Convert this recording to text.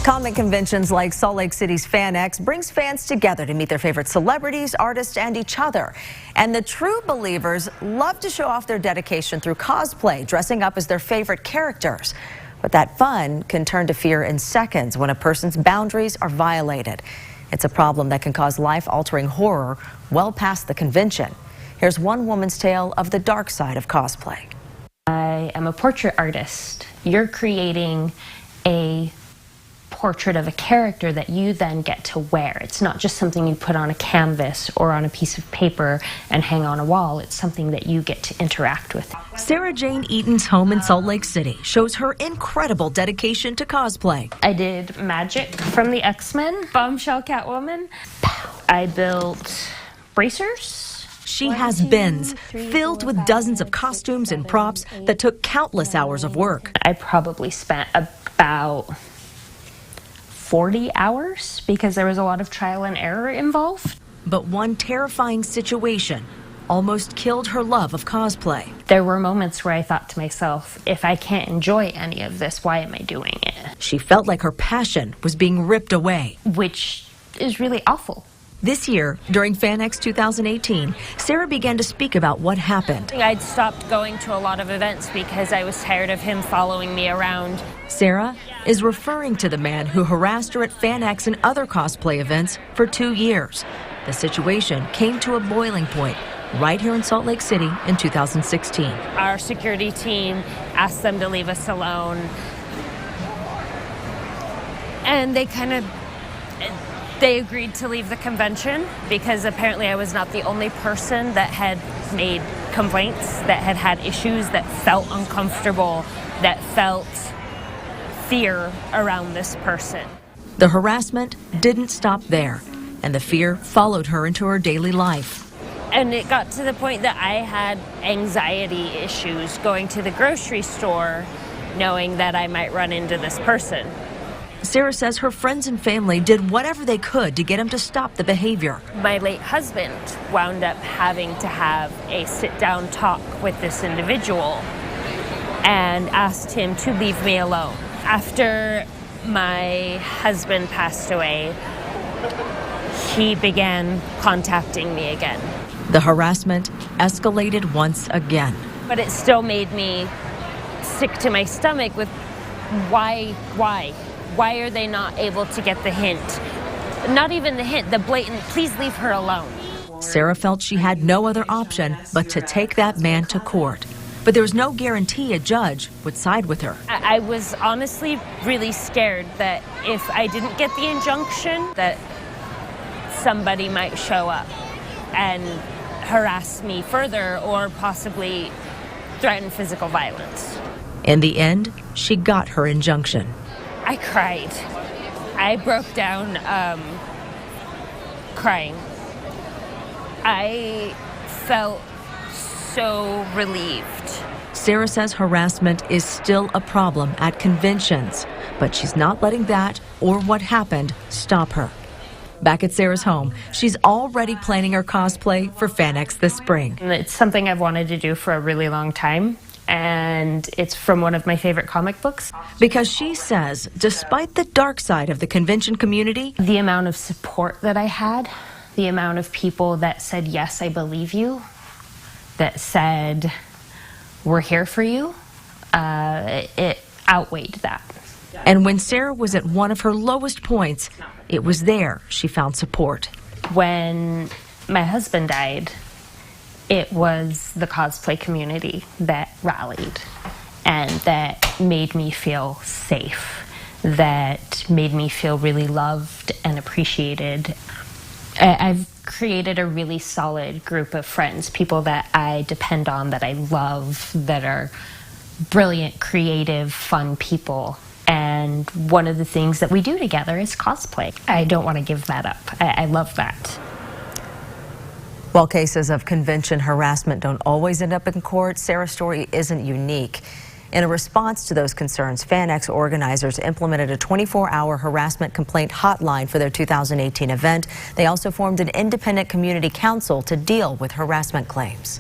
Comic conventions like Salt Lake City's FanX brings fans together to meet their favorite celebrities, artists, and each other. And the true believers love to show off their dedication through cosplay, dressing up as their favorite characters. But that fun can turn to fear in seconds when a person's boundaries are violated. It's a problem that can cause life-altering horror well past the convention. Here's one woman's tale of the dark side of cosplay. I am a portrait artist. You're creating a portrait of a character that you then get to wear. It's not just something you put on a canvas or on a piece of paper and hang on a wall. It's something that you get to interact with. Sarah Jane Eaton's home in Salt Lake City shows her incredible dedication to cosplay. I did Magic from the X-Men, Bombshell Catwoman. I built bracers. She has bins filled with dozens of costumes and props that took countless hours of work. I probably spent about 40 hours because there was a lot of trial and error involved. But one terrifying situation almost killed her love of cosplay. There were moments where I thought to myself, if I can't enjoy any of this, why am I doing it? She felt like her passion was being ripped away. Which is really awful. This year, during FanX 2018, Sarah began to speak about what happened. I'd stopped going to a lot of events because I was tired of him following me around. Sarah is referring to the man who harassed her at FanX and other cosplay events for 2 years. The situation came to a boiling point right here in Salt Lake City in 2016. Our security team asked them to leave us alone. And they agreed to leave the convention because apparently I was not the only person that had made complaints, that had had issues, that felt uncomfortable, that felt fear around this person. The harassment didn't stop there, and the fear followed her into her daily life. And it got to the point that I had anxiety issues going to the grocery store, knowing that I might run into this person. Sarah says her friends and family did whatever they could to get him to stop the behavior. My late husband wound up having to have a sit-down talk with this individual and asked him to leave me alone. After my husband passed away, he began contacting me again. The harassment escalated once again. But it still made me sick to my stomach with why? Why are they not able to get the hint? Not even the hint, the blatant, please leave her alone. Sarah felt she had no other option but to take that man to court. But there was no guarantee a judge would side with her. I was honestly really scared that if I didn't get the injunction, that somebody might show up and harass me further or possibly threaten physical violence. In the end, she got her injunction. I cried. I broke down crying. I felt so relieved. Sarah says harassment is still a problem at conventions, but she's not letting that or what happened stop her. Back at Sarah's home, she's already planning her cosplay for FanX this spring. It's something I've wanted to do for a really long time. And it's from one of my favorite comic books. Because she says, despite the dark side of the convention community, the amount of support that I had, the amount of people that said, yes, I believe you, that said, we're here for you, it outweighed that. And when Sarah was at one of her lowest points, it was there she found support. When my husband died, it was the cosplay community that rallied and that made me feel safe, that made me feel really loved and appreciated. I've created a really solid group of friends, people that I depend on, that I love, that are brilliant, creative, fun people. And one of the things that we do together is cosplay. I don't want to give that up. I love that. While cases of convention harassment don't always end up in court, Sarah's story isn't unique. In a response to those concerns, FanX organizers implemented a 24-hour harassment complaint hotline for their 2018 event. They also formed an independent community council to deal with harassment claims.